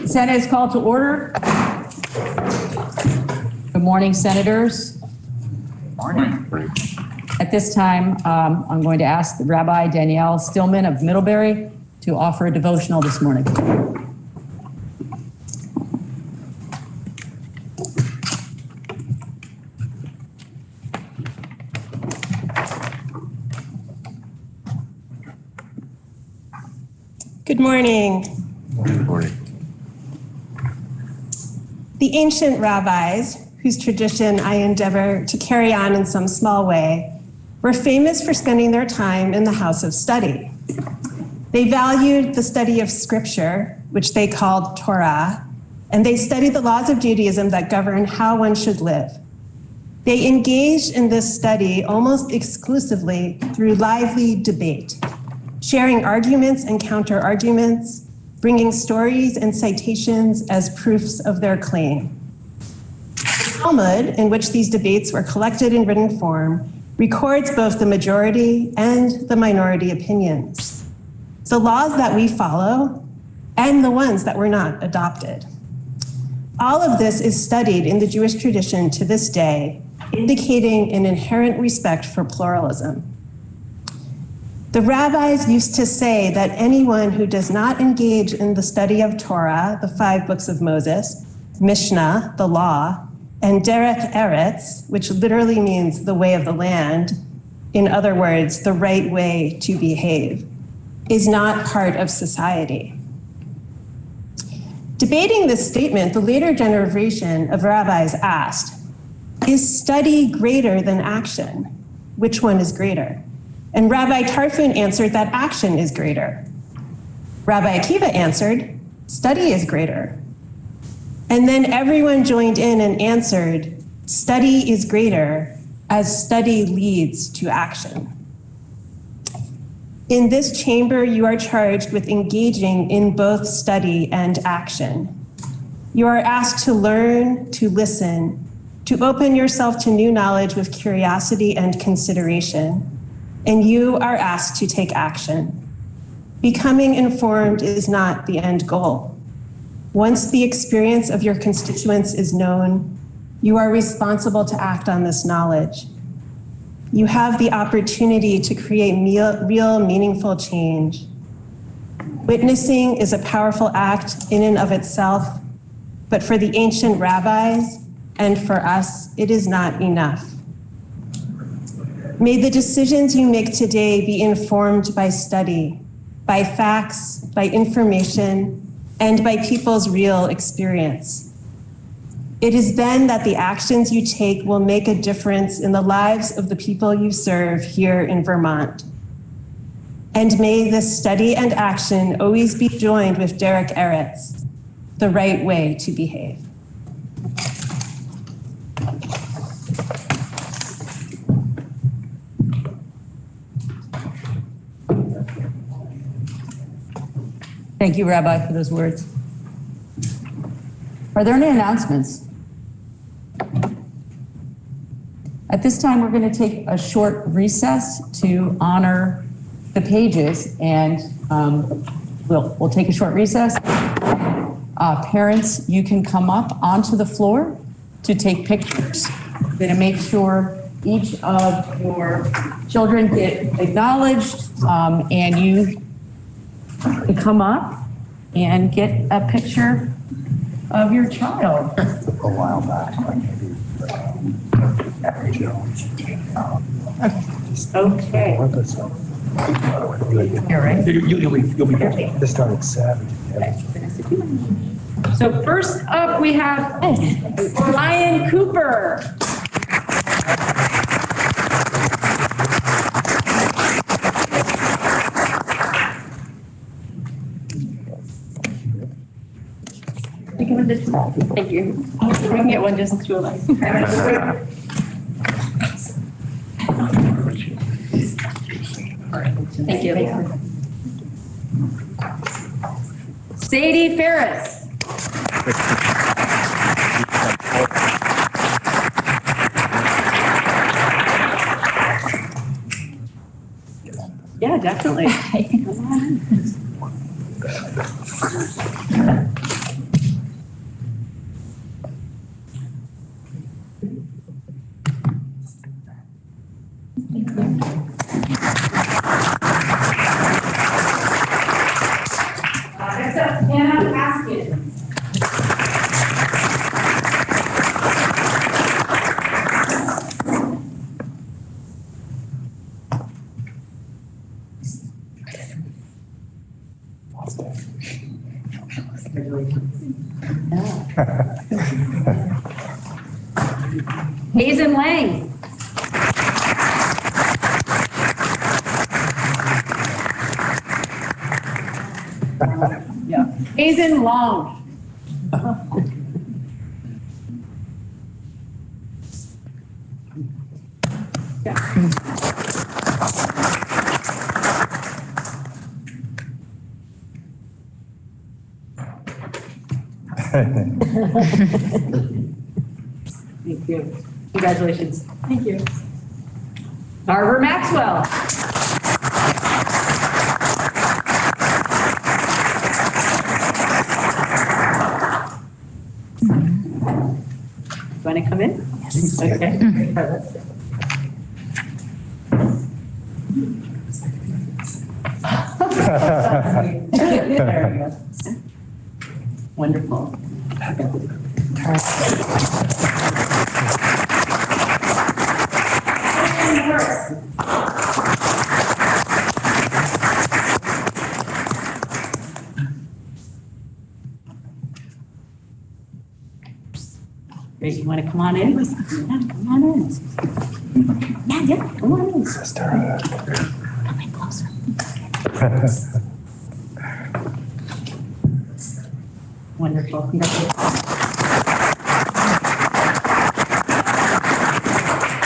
Senate is called to order. Good morning, Senators. Morning. At this time, I'm going to ask Rabbi Danielle Stillman of Middlebury to offer a devotional this morning. Good morning. Good morning. The ancient rabbis, whose tradition I endeavor to carry on in some small way, were famous for spending their time in the house of study. They valued the study of scripture, which they called Torah, and they studied the laws of Judaism that govern how one should live. They engaged in this study almost exclusively through lively debate, sharing arguments and counter-arguments, bringing stories and citations as proofs of their claim. The Talmud, in which these debates were collected in written form, records both the majority and the minority opinions, the laws that we follow and the ones that were not adopted. All of this is studied in the Jewish tradition to this day, indicating an inherent respect for pluralism. The rabbis used to say that anyone who does not engage in the study of Torah, the 5 books of Moses, Mishnah, the law, and Derech Eretz, which literally means the way of the land, in other words, the right way to behave, is not part of society. Debating this statement, the later generation of rabbis asked, is study greater than action? Which one is greater? And Rabbi Tarfon answered that action is greater. Rabbi Akiva answered, study is greater. And then everyone joined in and answered, study is greater as study leads to action. In this chamber, you are charged with engaging in both study and action. You are asked to learn, to listen, to open yourself to new knowledge with curiosity and consideration. And you are asked to take action. Becoming informed is not the end goal. Once the experience of your constituents is known, you are responsible to act on this knowledge. You have the opportunity to create real, meaningful change. Witnessing is a powerful act in and of itself, but for the ancient rabbis and for us, it is not enough. May the decisions you make today be informed by study, by facts, by information, and by people's real experience. It is then that the actions you take will make a difference in the lives of the people you serve here in Vermont. And may this study and action always be joined with Derech Eretz, the right way to behave. Thank you, Rabbi, for those words. Are there any announcements? At this time, we're going to take a short recess to honor the pages, and we'll take a short recess. Parents, you can come up onto the floor to take pictures. We're going to make sure each of your children get acknowledged, and you can come up and get a picture of your child. A while back, maybe Okay. You're right. You'll be this time it's Savage. So first up, we have Ryan Cooper. Thank you. We can get one just two of us. Thank you. Sadie Ferris. Yeah, definitely. Next up, Hannah Haskins. Hazen Lang. Yeah. Hazen Long. Thank you. Congratulations. Thank you. Carver Maxwell. Want to come in? Yes. Okay. Wonderful. Great, you want to come on in? Yeah, come on in. Yeah, come on in. Sister. Come in closer. Wonderful. Congratulations.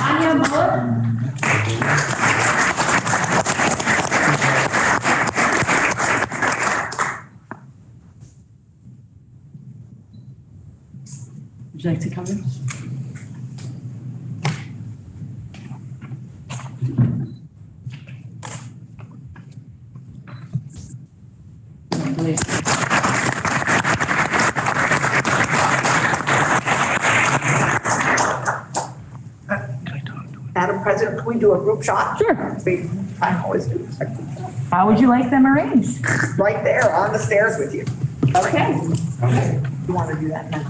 Anya Muller. Would you like to come in? Madam President, can we do a group shot? Sure. I always do. How would you like them arranged? Right there on the stairs with you. Okay. You want to do that now?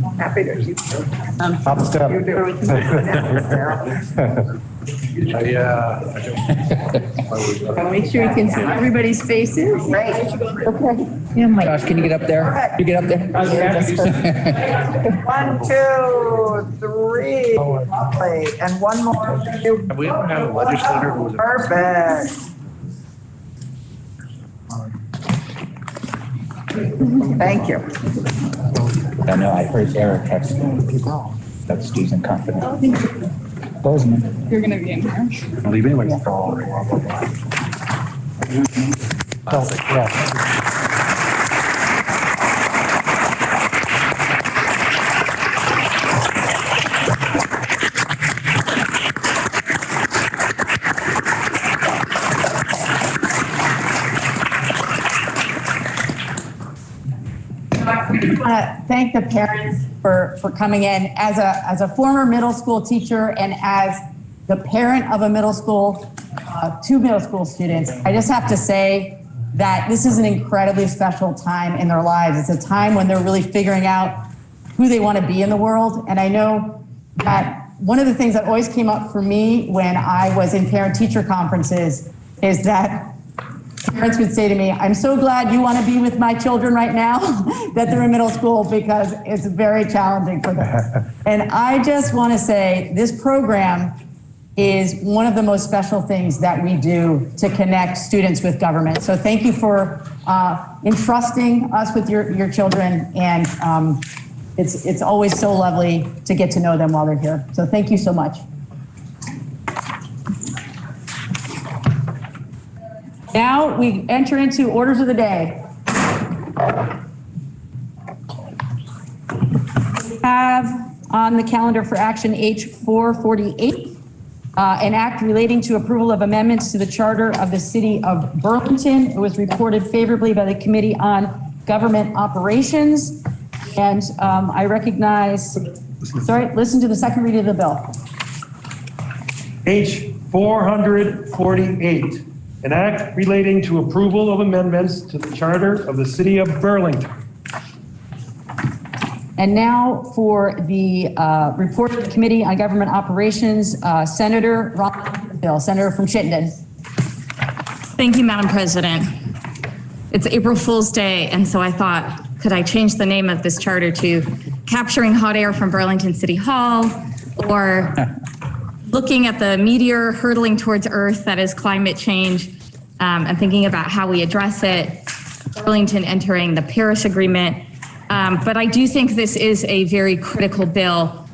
I'm happy to keep Hop step. you do. I'll make sure you can see everybody's faces. Great. Okay. Yeah, my gosh, can you get up there? You get up there? 1, 2, 3. Lovely. And one more. Have we ever had a legislator who was a Perfect. Thank you. I know, I heard Eric text me. That's Steve's in confidence. Closing it. You're gonna be in here. leave anyway? I want to thank the parents for coming in. As a former middle school teacher and as the parent of a middle school, two middle school students, I just have to say that this is an incredibly special time in their lives. It's a time when they're really figuring out who they want to be in the world. And I know that one of the things that always came up for me when I was in parent-teacher conferences is that parents would say to me, I'm so glad you want to be with my children right now that they're in middle school because it's very challenging for them. And I just want to say this program is one of the most special things that we do to connect students with government. So thank you for entrusting us with your children. And it's always so lovely to get to know them while they're here. So thank you so much. Now we enter into orders of the day. We have on the calendar for action H448, an act relating to approval of amendments to the charter of the city of Burlington. It was reported favorably by the Committee on Government Operations. And I recognize, sorry, listen to the second reading of the bill. H 448, an act relating to approval of amendments to the Charter of the City of Burlington. And now for the report of the Committee on Government Operations, Senator Ron Bill, Senator from Chittenden. Thank you, Madam President. It's April Fool's Day, and so I thought, could I change the name of this charter to Capturing Hot Air from Burlington City Hall, or looking at the meteor hurtling towards Earth that is climate change, and thinking about how we address it, Burlington entering the Paris Agreement. But I do think this is a very critical bill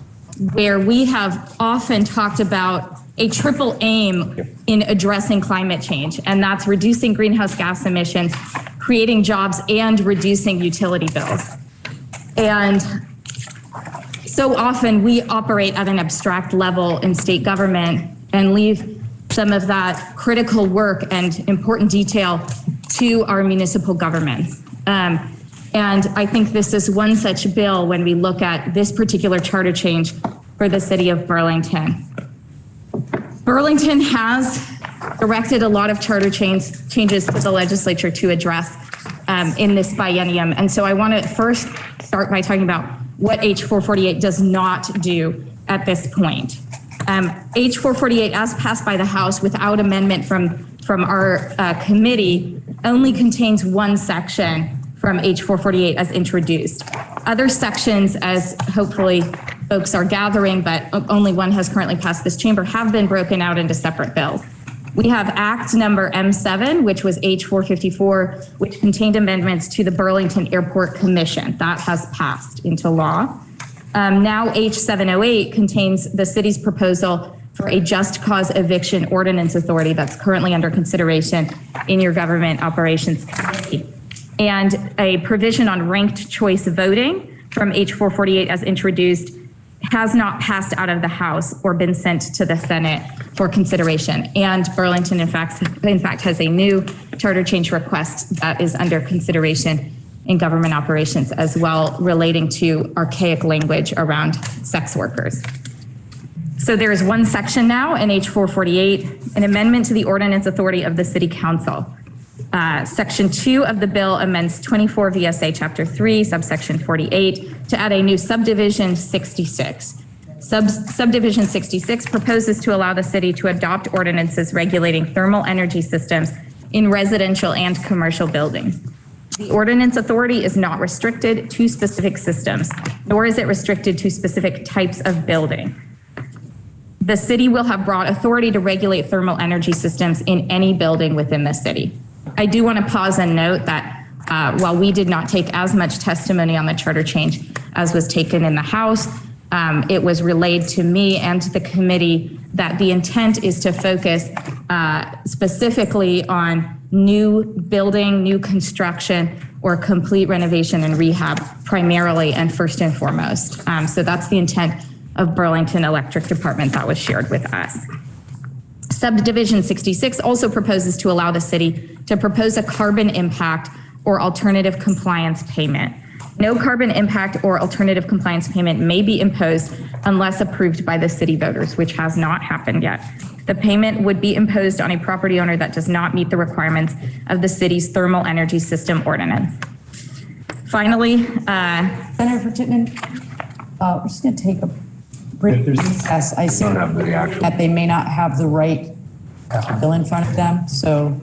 where we have often talked about a triple aim in addressing climate change, and that's reducing greenhouse gas emissions, creating jobs, and reducing utility bills. And so often we operate at an abstract level in state government and leave some of that critical work and important detail to our municipal governments. And I think this is one such bill when we look at this particular charter change for the city of Burlington. Burlington has directed a lot of charter changes to the legislature to address in this biennium. And so I want to first start by talking about what H 448 does not do at this point. H 448, as passed by the House without amendment from our committee, only contains one section from H 448 as introduced. Other sections, as hopefully folks are gathering, but only one has currently passed this chamber, have been broken out into separate bills. We have Act number M7, which was H 454, which contained amendments to the Burlington Airport Commission. That has passed into law. Now H 708 contains the city's proposal for a just cause eviction ordinance authority that's currently under consideration in your Government Operations Committee. And a provision on ranked choice voting from H 448 as introduced has not passed out of the House or been sent to the Senate for consideration. And Burlington, in fact, has a new charter change request that is under consideration in government operations as well, relating to archaic language around sex workers. So there is one section now in H 448, an amendment to the ordinance authority of the City Council. Section 2 of the bill amends 24 VSA Chapter 3, subsection 48, to add a new subdivision 66. Subdivision 66 proposes to allow the city to adopt ordinances regulating thermal energy systems in residential and commercial buildings. The ordinance authority is not restricted to specific systems, nor is it restricted to specific types of building. The city will have broad authority to regulate thermal energy systems in any building within the city. I do want to pause and note that while we did not take as much testimony on the charter change as was taken in the House, it was relayed to me and to the committee that the intent is to focus specifically on new building, new construction, or complete renovation and rehab primarily and first and foremost. So that's the intent of Burlington Electric Department that was shared with us. Subdivision 66 also proposes to allow the city to propose a carbon impact or alternative compliance payment. No carbon impact or alternative compliance payment may be imposed unless approved by the city voters, which has not happened yet. The payment would be imposed on a property owner that does not meet the requirements of the city's thermal energy system ordinance. Finally, Senator for Chittenden, we're just going to take a brief recess. I see that they may not have the right bill in front of them, so.